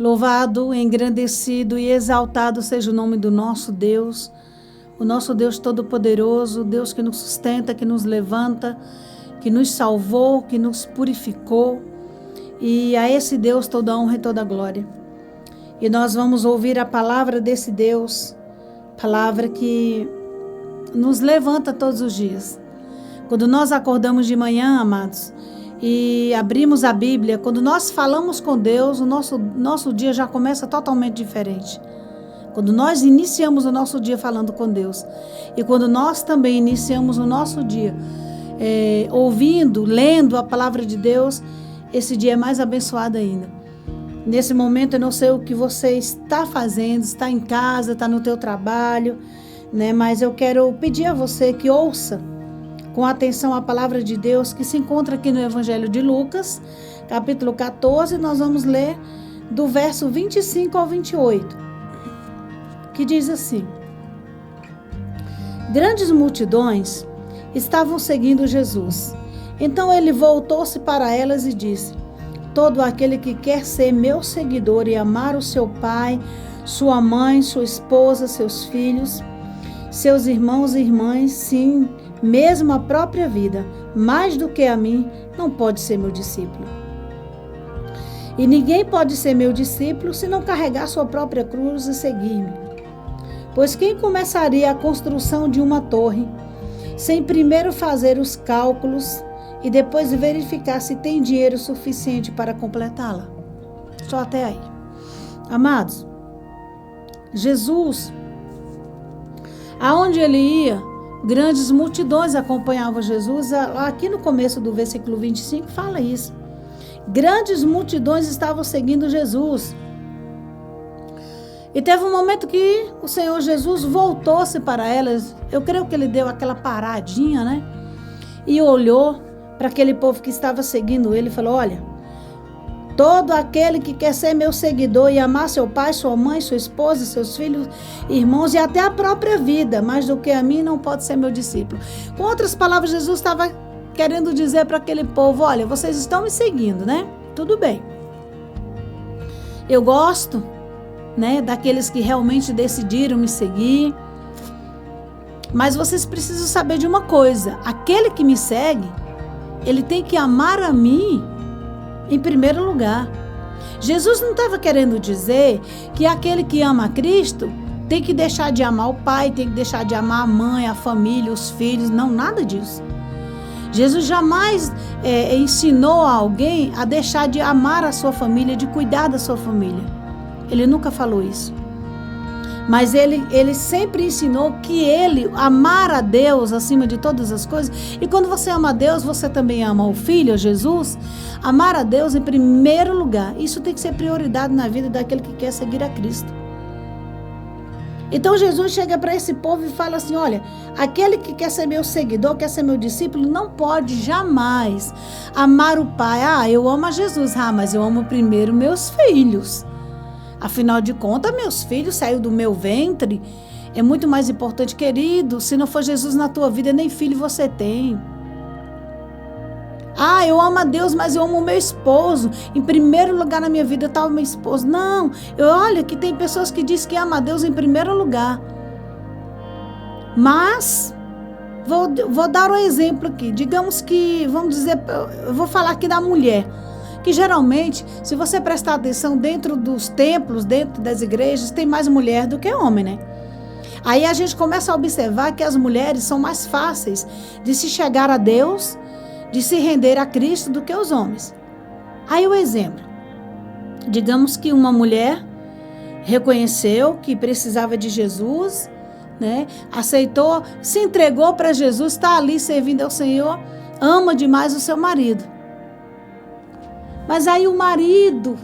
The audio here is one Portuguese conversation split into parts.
Louvado, engrandecido e exaltado seja o nome do nosso Deus, o nosso Deus Todo-Poderoso, Deus que nos sustenta, que nos levanta, que nos salvou, que nos purificou. E a esse Deus toda a honra e toda a glória. E nós vamos ouvir a palavra desse Deus, palavra que nos levanta todos os dias. Quando nós acordamos de manhã, amados, e abrimos a Bíblia, quando nós falamos com Deus, o nosso dia já começa totalmente diferente. Quando nós iniciamos o nosso dia falando com Deus, e quando nós também iniciamos o nosso dia ouvindo, lendo a palavra de Deus, esse dia é mais abençoado ainda. Nesse momento eu não sei o que você está fazendo, está em casa, está no teu trabalho, né? Mas eu quero pedir a você que ouça com atenção a palavra de Deus que se encontra aqui no Evangelho de Lucas, capítulo 14, nós vamos ler do verso 25 ao 28, que diz assim: Grandes multidões estavam seguindo Jesus. Então ele voltou-se para elas e disse: Todo aquele que quer ser meu seguidor e amar o seu pai, sua mãe, sua esposa, seus filhos, seus irmãos e irmãs, sim, mesmo a própria vida, mais do que a mim, não pode ser meu discípulo. E ninguém pode ser meu discípulo se não carregar sua própria cruz e seguir-me. Pois quem começaria a construção de uma torre, sem primeiro fazer os cálculos e depois verificar se tem dinheiro suficiente para completá-la? Só até aí. Amados, Jesus, aonde ele ia, grandes multidões acompanhavam Jesus. Aqui no começo do versículo 25 fala isso. Grandes multidões estavam seguindo Jesus. E teve um momento que o Senhor Jesus voltou-se para elas. Eu creio que ele deu aquela paradinha, né? E olhou para aquele povo que estava seguindo ele e falou: olha, todo aquele que quer ser meu seguidor e amar seu pai, sua mãe, sua esposa, seus filhos, irmãos e até a própria vida, mais do que a mim, não pode ser meu discípulo. Com outras palavras, Jesus estava querendo dizer para aquele povo: olha, vocês estão me seguindo, né? Tudo bem. Eu gosto, né, daqueles que realmente decidiram me seguir. Mas vocês precisam saber de uma coisa: aquele que me segue, ele tem que amar a mim em primeiro lugar. Jesus não estava querendo dizer que aquele que ama a Cristo tem que deixar de amar o pai, tem que deixar de amar a mãe, a família, os filhos. Não, nada disso. Jesus jamais ensinou a alguém a deixar de amar a sua família, de cuidar da sua família. Ele nunca falou isso. Mas ele sempre ensinou que ele amar a Deus acima de todas as coisas. E quando você ama a Deus, você também ama o Filho, Jesus. Amar a Deus em primeiro lugar. Isso tem que ser prioridade na vida daquele que quer seguir a Cristo. Então Jesus chega para esse povo e fala assim: olha, aquele que quer ser meu seguidor, quer ser meu discípulo, não pode jamais amar o Pai. Ah, eu amo a Jesus. Ah, mas eu amo primeiro meus filhos. Afinal de contas, meus filhos saíram do meu ventre. É muito mais importante, querido. Se não for Jesus na tua vida, nem filho você tem. Ah, eu amo a Deus, mas eu amo o meu esposo. Em primeiro lugar na minha vida está o meu esposo. Não, olha que tem pessoas que dizem que ama a Deus em primeiro lugar. Mas, vou dar um exemplo aqui. Digamos que, vamos dizer, eu vou falar aqui da mulher. Que geralmente, se você prestar atenção dentro dos templos, dentro das igrejas, tem mais mulher do que homem, né? Aí a gente começa a observar que as mulheres são mais fáceis de se chegar a Deus, de se render a Cristo do que os homens. Aí o exemplo. Digamos que uma mulher reconheceu que precisava de Jesus, né? Aceitou, se entregou para Jesus, está ali servindo ao Senhor, ama demais o seu marido. Mas aí o marido,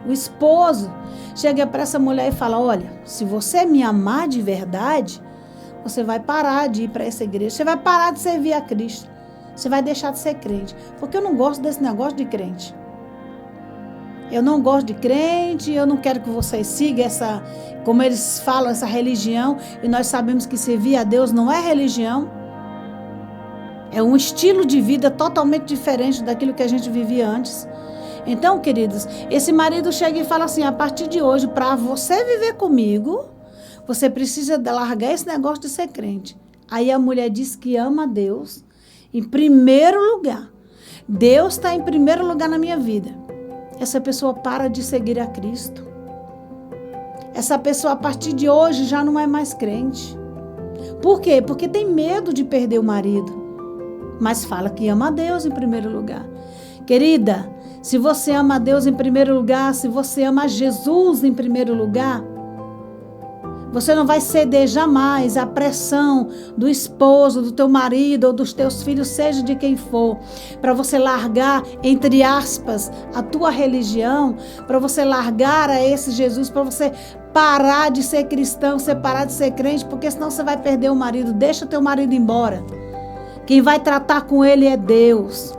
o esposo, chega para essa mulher e fala: olha, se você me amar de verdade, você vai parar de ir para essa igreja, você vai parar de servir a Cristo, você vai deixar de ser crente, porque eu não gosto desse negócio de crente. Eu não gosto de crente, eu não quero que vocês sigam essa, como eles falam, essa religião, e nós sabemos que servir a Deus não é religião, é um estilo de vida totalmente diferente daquilo que a gente vivia antes. Então, queridos, esse marido chega e fala assim, a partir de hoje, para você viver comigo, você precisa largar esse negócio de ser crente. Aí a mulher diz que ama a Deus em primeiro lugar. Deus está em primeiro lugar na minha vida. Essa pessoa para de seguir a Cristo. Essa pessoa, a partir de hoje, já não é mais crente. Por quê? Porque tem medo de perder o marido. Mas fala que ama a Deus em primeiro lugar. Querida, se você ama a Deus em primeiro lugar, se você ama Jesus em primeiro lugar, você não vai ceder jamais à pressão do esposo, do teu marido ou dos teus filhos, seja de quem for, para você largar, entre aspas, a tua religião, para você largar a esse Jesus, para você parar de ser cristão, você parar de ser crente, porque senão você vai perder o marido. Deixa teu marido embora. Quem vai tratar com ele é Deus.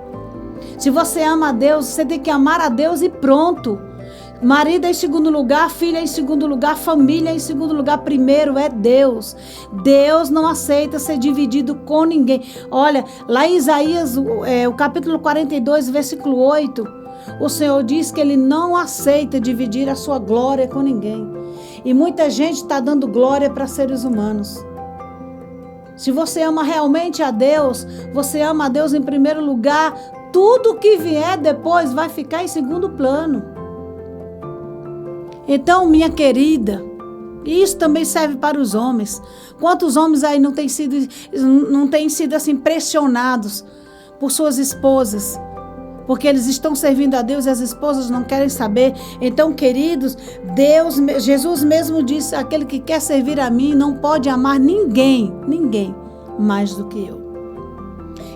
Se você ama a Deus, você tem que amar a Deus e pronto. Marido é em segundo lugar, filho é em segundo lugar, família é em segundo lugar, primeiro é Deus. Deus não aceita ser dividido com ninguém. Olha, lá em Isaías, o capítulo 42, versículo 8, o Senhor diz que Ele não aceita dividir a sua glória com ninguém. E muita gente está dando glória para seres humanos. Se você ama realmente a Deus, você ama a Deus em primeiro lugar, tudo que vier depois vai ficar em segundo plano. Então, minha querida, isso também serve para os homens. Quantos homens aí não têm sido assim pressionados por suas esposas? Porque eles estão servindo a Deus e as esposas não querem saber. Então, queridos, Jesus mesmo disse, aquele que quer servir a mim não pode amar ninguém mais do que eu.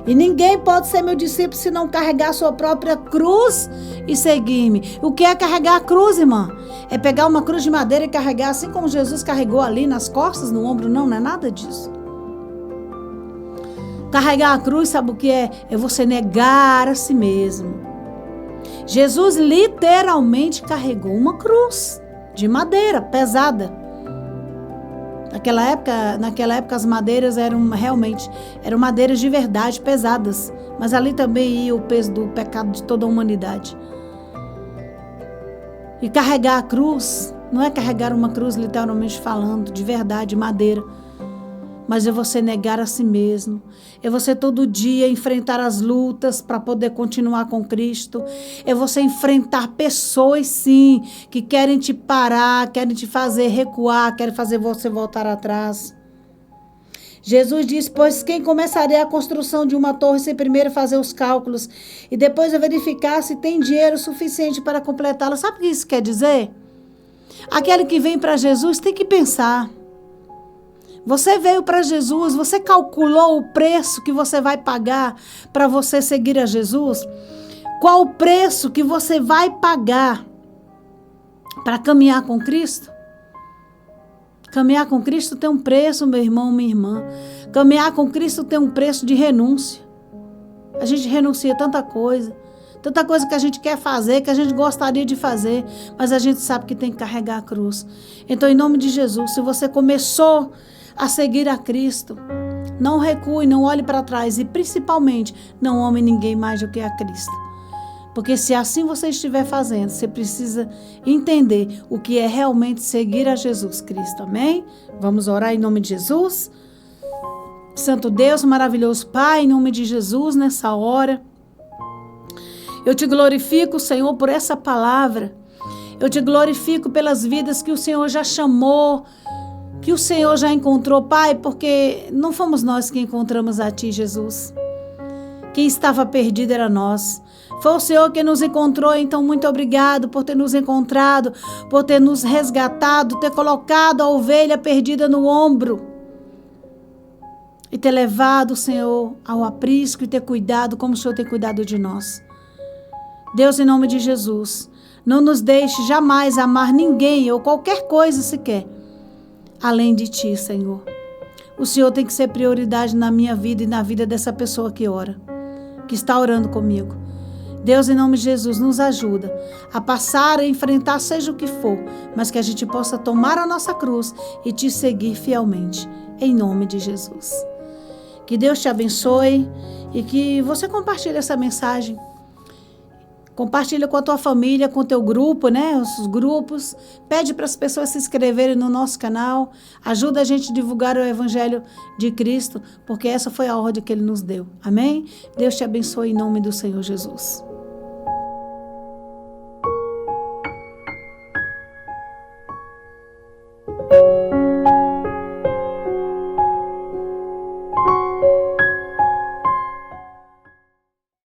E ninguém pode ser meu discípulo se não carregar a sua própria cruz e seguir-me. O que é carregar a cruz, irmã? É pegar uma cruz de madeira e carregar, assim como Jesus carregou ali nas costas, no ombro? Não é nada disso. Carregar a cruz, sabe o que é? É você negar a si mesmo. Jesus literalmente carregou uma cruz de madeira pesada. Naquela época as madeiras eram madeiras de verdade, pesadas. Mas ali também ia o peso do pecado de toda a humanidade. E carregar a cruz, não é carregar uma cruz literalmente falando, de verdade, madeira. Mas é você negar a si mesmo. É você todo dia enfrentar as lutas para poder continuar com Cristo. É você enfrentar pessoas, sim, que querem te parar, querem te fazer recuar, querem fazer você voltar atrás. Jesus disse, pois quem começaria a construção de uma torre sem primeiro fazer os cálculos e depois verificar se tem dinheiro suficiente para completá-la. Sabe o que isso quer dizer? Aquele que vem para Jesus tem que pensar. Você veio para Jesus, você calculou o preço que você vai pagar para você seguir a Jesus? Qual o preço que você vai pagar para caminhar com Cristo? Caminhar com Cristo tem um preço, meu irmão, minha irmã. Caminhar com Cristo tem um preço de renúncia. A gente renuncia tanta coisa que a gente quer fazer, que a gente gostaria de fazer, mas a gente sabe que tem que carregar a cruz. Então, em nome de Jesus, se você começou a seguir a Cristo, não recue, não olhe para trás e principalmente não ame ninguém mais do que a Cristo. Porque se assim você estiver fazendo, você precisa entender o que é realmente seguir a Jesus Cristo, amém? Vamos orar em nome de Jesus? Santo Deus, maravilhoso Pai, em nome de Jesus, nessa hora, eu te glorifico, Senhor, por essa palavra. Eu te glorifico pelas vidas que o Senhor já chamou, que o Senhor já encontrou, Pai, porque não fomos nós que encontramos a Ti, Jesus. Quem estava perdido era nós. Foi o Senhor que nos encontrou, então muito obrigado por ter nos encontrado, por ter nos resgatado, ter colocado a ovelha perdida no ombro e ter levado o Senhor ao aprisco e ter cuidado como o Senhor tem cuidado de nós. Deus, em nome de Jesus, não nos deixe jamais amar ninguém ou qualquer coisa sequer além de Ti, Senhor. O Senhor tem que ser prioridade na minha vida e na vida dessa pessoa que ora, que está orando comigo. Deus, em nome de Jesus, nos ajuda a passar, a enfrentar seja o que for, mas que a gente possa tomar a nossa cruz e Te seguir fielmente, em nome de Jesus. Que Deus te abençoe e que você compartilhe essa mensagem Compartilha com a tua família, com o teu grupo, né? Os grupos. Pede para as pessoas se inscreverem no nosso canal. Ajuda a gente a divulgar o Evangelho de Cristo, porque essa foi a ordem que Ele nos deu. Amém? Deus te abençoe em nome do Senhor Jesus.